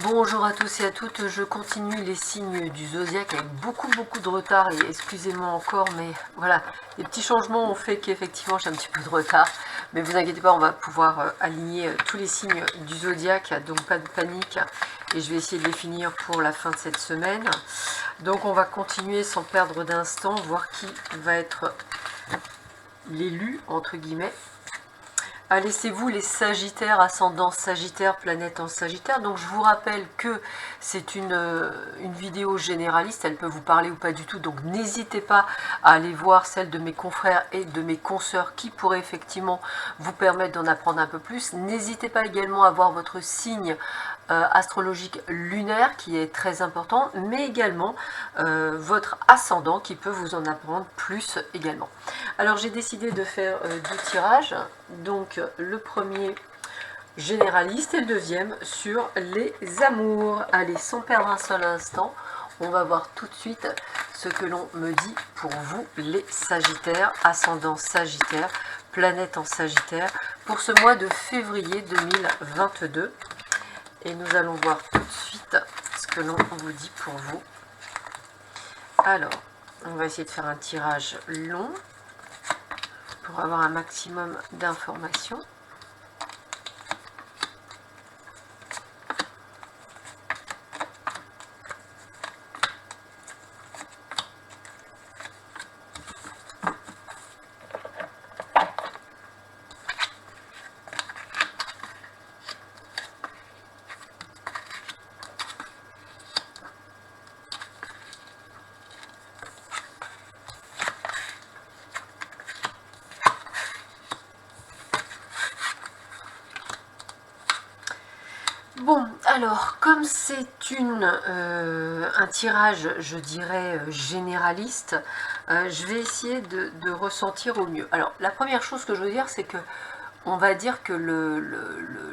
Bonjour à tous et à toutes, je continue les signes du zodiaque avec beaucoup de retard et excusez-moi encore mais voilà, les petits changements ont fait qu'effectivement j'ai un petit peu de retard, mais vous inquiétez pas, on va pouvoir aligner tous les signes du zodiaque, donc pas de panique, et je vais essayer de les finir pour la fin de cette semaine. Donc on va continuer sans perdre d'instant, voir qui va être l'élu entre guillemets. Laissez-vous les Sagittaires, ascendant Sagittaire, planète en Sagittaire. Donc je vous rappelle que c'est une vidéo généraliste, elle peut vous parler ou pas du tout. Donc n'hésitez pas à aller voir celle de mes confrères et de mes consoeurs qui pourraient effectivement vous permettre d'en apprendre un peu plus. N'hésitez pas également à voir votre signe astrologique lunaire qui est très important, mais également votre ascendant qui peut vous en apprendre plus également. Alors j'ai décidé de faire deux tirages, donc le premier généraliste et le deuxième sur les amours. Allez, sans perdre un seul instant, on va voir tout de suite ce que l'on me dit pour vous les Sagittaires, ascendant Sagittaire, planète en Sagittaire, pour ce mois de février 2022. Et nous allons voir tout de suite ce que l'on vous dit pour vous. Alors, on va essayer de faire un tirage long pour avoir un maximum d'informations. Bon, alors, comme c'est un tirage, je dirais, généraliste, je vais essayer de ressentir au mieux. Alors, la première chose que je veux dire, c'est que on va dire que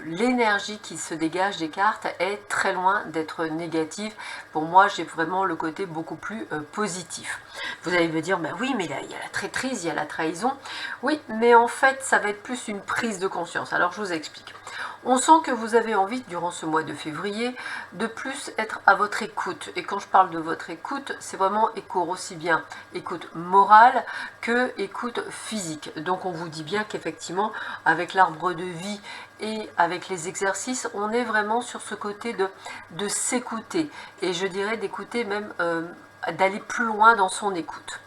l'énergie qui se dégage des cartes est très loin d'être négative. Pour moi, j'ai vraiment le côté beaucoup plus positif. Vous allez me dire, bah oui, mais là, il y a la traîtrise, il y a la trahison. Oui, mais en fait, ça va être plus une prise de conscience. Alors, je vous explique. On sent que vous avez envie, durant ce mois de février, de plus être à votre écoute. Et quand je parle de votre écoute, c'est vraiment écoute aussi bien écoute morale que écoute physique. Donc on vous dit bien qu'effectivement, avec l'arbre de vie et avec les exercices, on est vraiment sur ce côté de s'écouter. Et je dirais d'écouter même, d'aller plus loin dans son écoute.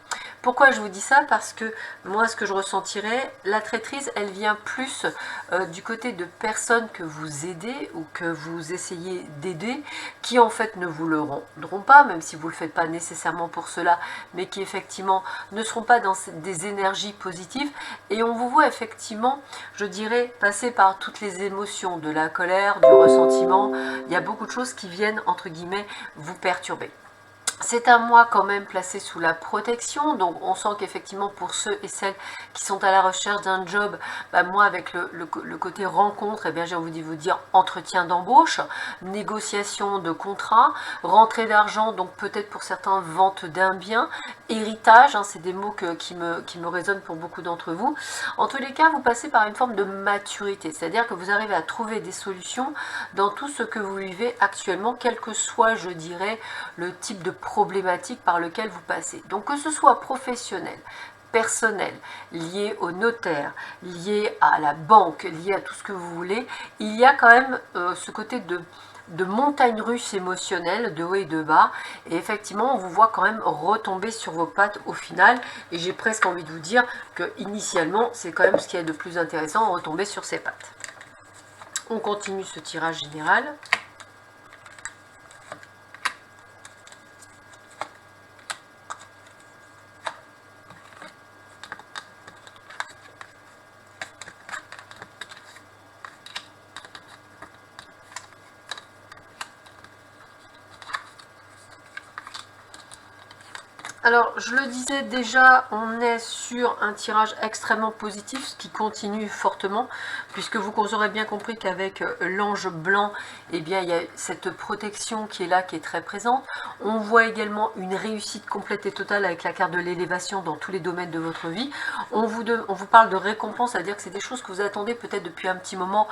Pourquoi je vous dis ça? Parce que moi, ce que je ressentirais, la traîtrise, elle vient plus du côté de personnes que vous aidez ou que vous essayez d'aider, qui en fait ne vous le rendront pas, même si vous ne le faites pas nécessairement pour cela, mais qui effectivement ne seront pas dans des énergies positives. Et on vous voit effectivement, je dirais, passer par toutes les émotions, de la colère, du ressentiment. Il y a beaucoup de choses qui viennent, entre guillemets, vous perturber. C'est un mois quand même placé sous la protection, donc on sent qu'effectivement pour ceux et celles qui sont à la recherche d'un job, bah moi avec le côté rencontre, eh bien j'ai envie de vous dire entretien d'embauche, négociation de contrat, rentrée d'argent, donc peut-être pour certains vente d'un bien, héritage, hein, c'est des mots qui me résonnent pour beaucoup d'entre vous. En tous les cas, vous passez par une forme de maturité, c'est-à-dire que vous arrivez à trouver des solutions dans tout ce que vous vivez actuellement, quel que soit, je dirais, le type de problématique par lequel vous passez. Donc que ce soit professionnel, personnel, lié au notaire, lié à la banque, lié à tout ce que vous voulez, il y a quand même ce côté de montagne russe émotionnelle, de haut et de bas, et effectivement on vous voit quand même retomber sur vos pattes au final, et j'ai presque envie de vous dire que initialement c'est quand même ce qui est de plus intéressant, retomber sur ses pattes. On continue ce tirage général. Alors, je le disais déjà, on est sur un tirage extrêmement positif, ce qui continue fortement, puisque vous aurez bien compris qu'avec l'ange blanc, eh bien, il y a cette protection qui est là, qui est très présente. On voit également une réussite complète et totale avec la carte de l'élévation dans tous les domaines de votre vie. On vous parle de récompense, c'est-à-dire que c'est des choses que vous attendez peut-être depuis un petit moment,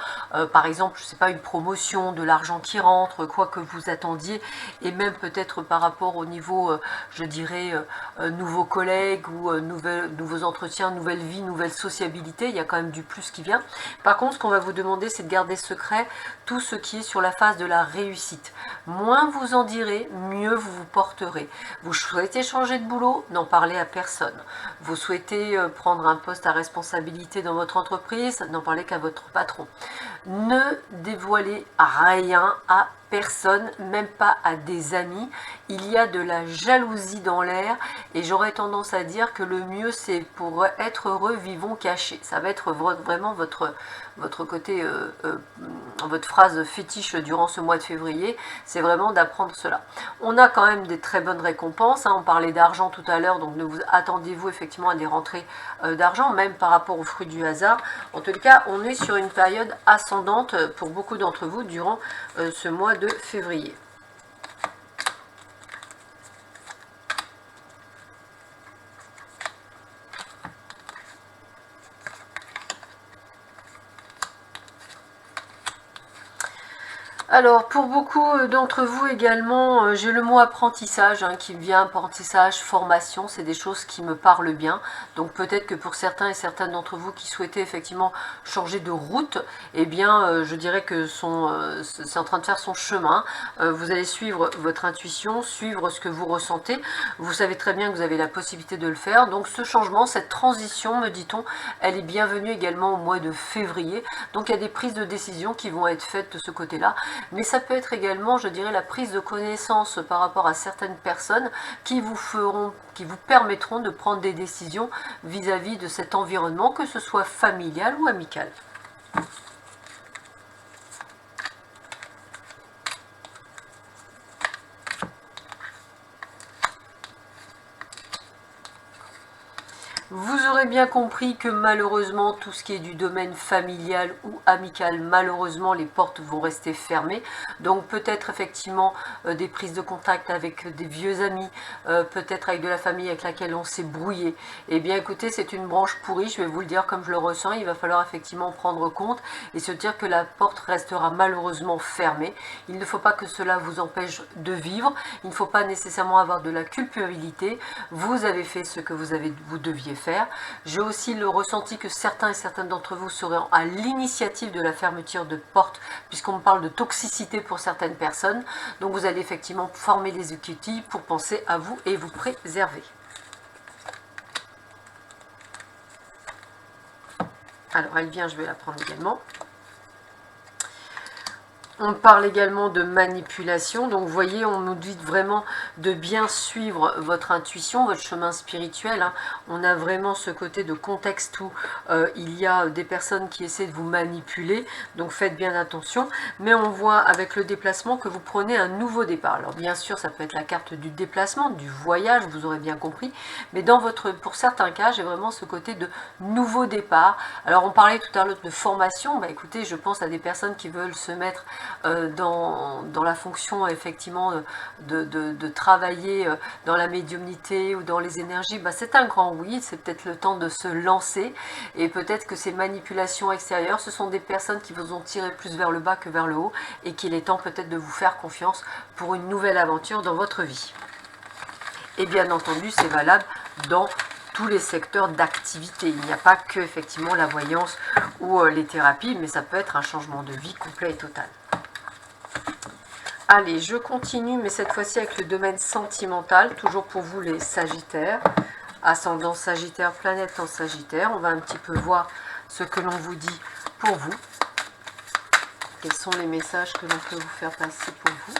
par exemple, je ne sais pas, une promotion, de l'argent qui rentre, quoi que vous attendiez, et même peut-être par rapport au niveau, je dirais, nouveaux collègues ou nouveaux entretiens, nouvelle vie, nouvelle sociabilité, il y a quand même du plus qui vient. Par contre, ce qu'on va vous demander, c'est de garder secret tout ce qui est sur la phase de la réussite. Moins vous en direz, mieux vous vous porterez. Vous souhaitez changer de boulot, n'en parlez à personne. Vous souhaitez prendre un poste à responsabilité dans votre entreprise, n'en parlez qu'à votre patron. Ne dévoilez rien à personne, même pas à des amis. Il y a de la jalousie dans l'air et j'aurais tendance à dire que le mieux c'est pour être heureux, vivons cachés. Ça va être vraiment votre côté, votre phrase fétiche durant ce mois de février, c'est vraiment d'apprendre cela. On a quand même des très bonnes récompenses, hein. On parlait d'argent tout à l'heure, donc ne vous attendez-vous effectivement à des rentrées d'argent, même par rapport aux fruits du hasard. En tout cas, on est sur une période ascendante pour beaucoup d'entre vous durant ce mois de février. Alors, pour beaucoup d'entre vous également, j'ai le mot apprentissage qui me vient, apprentissage, formation, c'est des choses qui me parlent bien. Donc peut-être que pour certains et certaines d'entre vous qui souhaitaient effectivement changer de route, eh bien, je dirais que c'est en train de faire son chemin. Vous allez suivre votre intuition, suivre ce que vous ressentez. Vous savez très bien que vous avez la possibilité de le faire. Donc ce changement, cette transition, me dit-on, elle est bienvenue également au mois de février. Donc il y a des prises de décision qui vont être faites de ce côté-là. Mais ça peut être également, je dirais, la prise de connaissance par rapport à certaines personnes qui vous permettront de prendre des décisions vis-à-vis de cet environnement, que ce soit familial ou amical. Vous aurez bien compris que malheureusement, tout ce qui est du domaine familial ou amical, malheureusement, les portes vont rester fermées. Donc peut-être effectivement des prises de contact avec des vieux amis, peut-être avec de la famille avec laquelle on s'est brouillé. Eh bien écoutez, c'est une branche pourrie, je vais vous le dire comme je le ressens. Il va falloir effectivement prendre compte et se dire que la porte restera malheureusement fermée. Il ne faut pas que cela vous empêche de vivre. Il ne faut pas nécessairement avoir de la culpabilité. Vous avez fait ce que vous deviez faire. J'ai aussi le ressenti que certains et certaines d'entre vous seront à l'initiative de la fermeture de portes, puisqu'on parle de toxicité pour certaines personnes. Donc vous allez effectivement former les outils pour penser à vous et vous préserver. Alors elle vient, je vais la prendre également. On parle également de manipulation, donc vous voyez, on nous dit vraiment de bien suivre votre intuition, votre chemin spirituel. On a vraiment ce côté de contexte où il y a des personnes qui essaient de vous manipuler, donc faites bien attention. Mais on voit avec le déplacement que vous prenez un nouveau départ. Alors bien sûr, ça peut être la carte du déplacement, du voyage, vous aurez bien compris. Mais pour certains cas, j'ai vraiment ce côté de nouveau départ. Alors on parlait tout à l'heure de formation, bah écoutez, je pense à des personnes qui veulent se mettre dans la fonction effectivement de travailler dans la médiumnité ou dans les énergies, bah, c'est un grand oui, c'est peut-être le temps de se lancer et peut-être que ces manipulations extérieures, ce sont des personnes qui vous ont tiré plus vers le bas que vers le haut et qu'il est temps peut-être de vous faire confiance pour une nouvelle aventure dans votre vie. Et bien entendu, c'est valable dans tous les secteurs d'activité. Il n'y a pas que effectivement la voyance ou les thérapies, mais ça peut être un changement de vie complet et total. Allez, je continue, mais cette fois-ci avec le domaine sentimental, toujours pour vous les Sagittaires, ascendant Sagittaire, planète en Sagittaire. On va un petit peu voir ce que l'on vous dit pour vous. Quels sont les messages que l'on peut vous faire passer pour vous?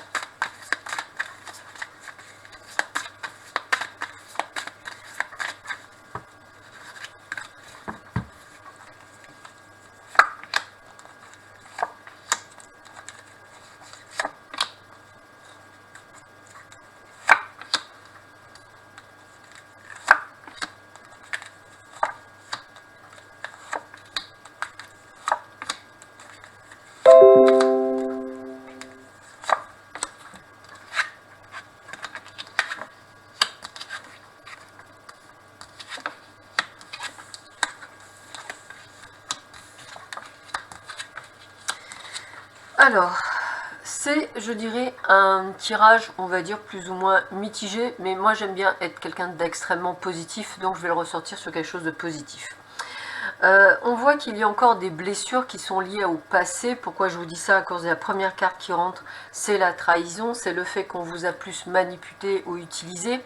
Alors, c'est, je dirais, un tirage, on va dire, plus ou moins mitigé, mais moi j'aime bien être quelqu'un d'extrêmement positif, donc je vais le ressortir sur quelque chose de positif. On voit qu'il y a encore des blessures qui sont liées au passé. Pourquoi je vous dis ça? À cause de la première carte qui rentre, c'est la trahison, c'est le fait qu'on vous a plus manipulé ou utilisé,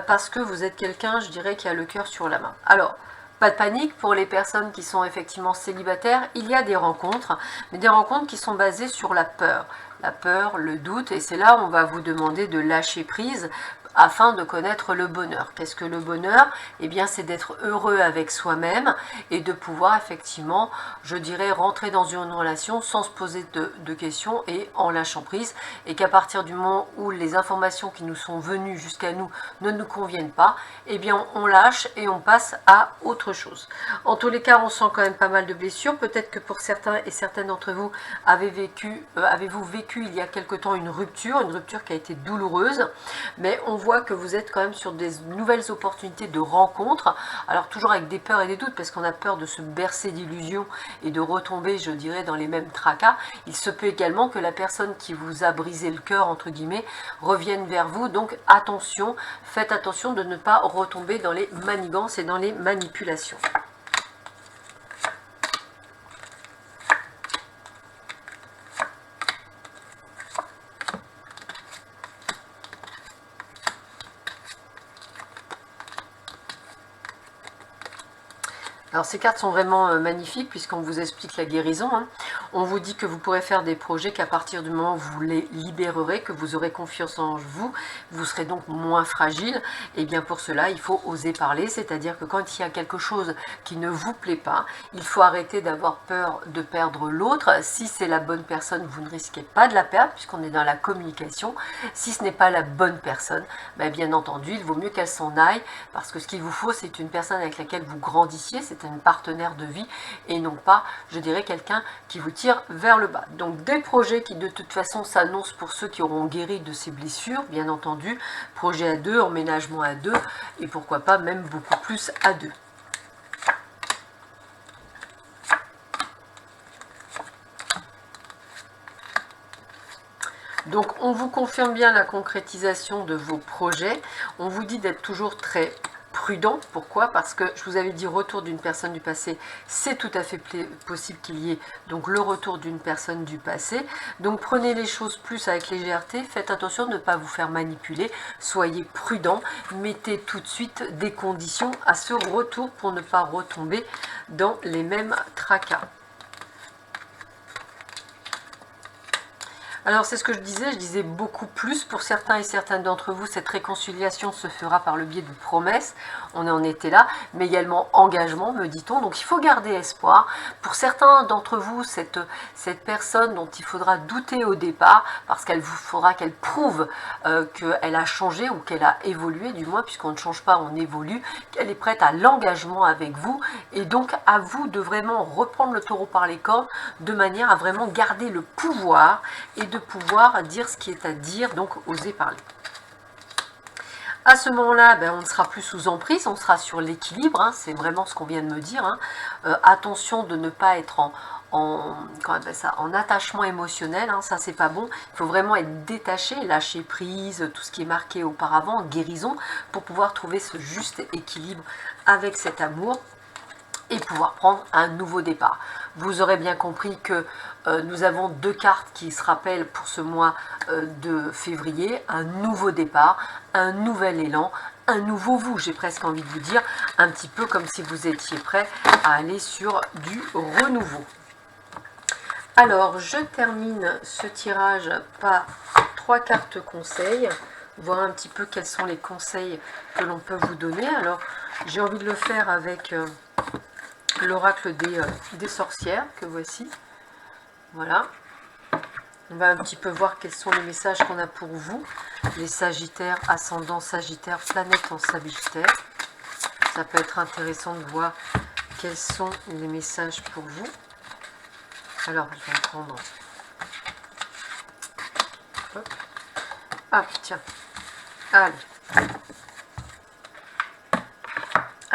parce que vous êtes quelqu'un, je dirais, qui a le cœur sur la main. Alors, pas de panique pour les personnes qui sont effectivement célibataires, il y a des rencontres, mais des rencontres qui sont basées sur la peur. La peur, le doute, et c'est là où on va vous demander de lâcher prise afin de connaître le bonheur. Qu'est-ce que le bonheur? Eh bien, c'est d'être heureux avec soi-même et de pouvoir effectivement, je dirais, rentrer dans une relation sans se poser de questions et en lâchant prise. Et qu'à partir du moment où les informations qui nous sont venues jusqu'à nous ne nous conviennent pas, eh bien, on lâche et on passe à autre chose. En tous les cas, on sent quand même pas mal de blessures. Peut-être que pour certains et certaines d'entre vous, avez-vous vécu il y a quelque temps une rupture qui a été douloureuse, mais on voit que vous êtes quand même sur des nouvelles opportunités de rencontres, alors toujours avec des peurs et des doutes, parce qu'on a peur de se bercer d'illusions et de retomber, je dirais, dans les mêmes tracas. Il se peut également que la personne qui vous a brisé le cœur, entre guillemets, revienne vers vous, donc attention, faites attention de ne pas retomber dans les manigances et dans les manipulations. Alors ces cartes sont vraiment magnifiques puisqu'on vous explique la guérison. On vous dit que vous pourrez faire des projets, qu'à partir du moment où vous les libérerez, que vous aurez confiance en vous, vous serez donc moins fragile. Et bien pour cela, il faut oser parler, c'est-à-dire que quand il y a quelque chose qui ne vous plaît pas, il faut arrêter d'avoir peur de perdre l'autre. Si c'est la bonne personne, vous ne risquez pas de la perdre puisqu'on est dans la communication. Si ce n'est pas la bonne personne, bien entendu, il vaut mieux qu'elle s'en aille parce que ce qu'il vous faut, c'est une personne avec laquelle vous grandissiez, c'est un partenaire de vie et non pas, je dirais, quelqu'un qui vous tire vers le bas. Donc des projets qui de toute façon s'annoncent pour ceux qui auront guéri de ces blessures, bien entendu, projet à deux, emménagement à deux et pourquoi pas même beaucoup plus à deux. Donc on vous confirme bien la concrétisation de vos projets, on vous dit d'être toujours très prudent. Pourquoi? Parce que je vous avais dit retour d'une personne du passé, c'est tout à fait possible qu'il y ait donc le retour d'une personne du passé. Donc prenez les choses plus avec légèreté, faites attention de ne pas vous faire manipuler, soyez prudent, mettez tout de suite des conditions à ce retour pour ne pas retomber dans les mêmes tracas. Alors c'est ce que je disais beaucoup plus. Pour certains et certaines d'entre vous, cette réconciliation se fera par le biais de promesses, on en était là, mais également engagement, me dit-on, donc il faut garder espoir. Pour certains d'entre vous, cette personne dont il faudra douter au départ, parce qu'il faudra qu'elle prouve qu'elle a changé ou qu'elle a évolué, du moins, puisqu'on ne change pas, on évolue, qu'elle est prête à l'engagement avec vous, et donc à vous de vraiment reprendre le taureau par les cornes, de manière à vraiment garder le pouvoir, et de pouvoir dire ce qui est à dire, donc oser parler. À ce moment-là, on ne sera plus sous emprise, on sera sur l'équilibre, c'est vraiment ce qu'on vient de me dire. Attention de ne pas être en attachement émotionnel, ça c'est pas bon. Il faut vraiment être détaché, lâcher prise, tout ce qui est marqué auparavant, guérison, pour pouvoir trouver ce juste équilibre avec cet amour et pouvoir prendre un nouveau départ. Vous aurez bien compris que nous avons deux cartes qui se rappellent pour ce mois de février, un nouveau départ, un nouvel élan, un nouveau vous, j'ai presque envie de vous dire, un petit peu comme si vous étiez prêt à aller sur du renouveau. Alors, je termine ce tirage par 3 cartes conseils, voir un petit peu quels sont les conseils que l'on peut vous donner. Alors, j'ai envie de le faire avec l'oracle des sorcières que voici. Voilà. On va un petit peu voir quels sont les messages qu'on a pour vous. Les Sagittaires, ascendant Sagittaire, planète en Sagittaire. Ça peut être intéressant de voir quels sont les messages pour vous. Alors, je vais en prendre. Hop. Ah, tiens. Allez.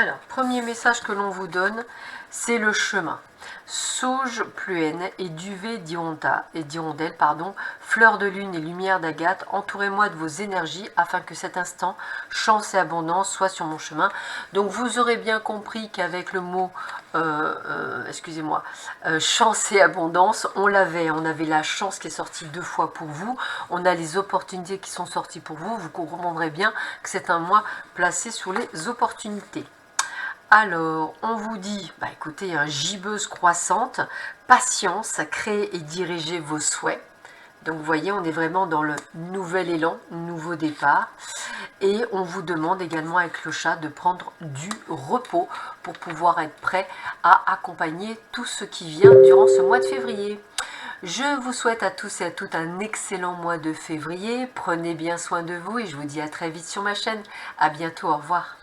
Alors, premier message que l'on vous donne, c'est le chemin. Sauge pluène et duvet d'hirondelle, fleurs de lune et lumière d'agate, entourez-moi de vos énergies afin que cet instant, chance et abondance soient sur mon chemin. Donc vous aurez bien compris qu'avec le mot, chance et abondance, on avait la chance qui est sortie 2 fois pour vous, on a les opportunités qui sont sorties pour vous, vous comprendrez bien que c'est un mois placé sur les opportunités. Alors, on vous dit, écoutez, gibbeuse croissante, patience, créer et diriger vos souhaits. Donc, vous voyez, on est vraiment dans le nouvel élan, nouveau départ. Et on vous demande également avec le chat de prendre du repos pour pouvoir être prêt à accompagner tout ce qui vient durant ce mois de février. Je vous souhaite à tous et à toutes un excellent mois de février. Prenez bien soin de vous et je vous dis à très vite sur ma chaîne. À bientôt, au revoir.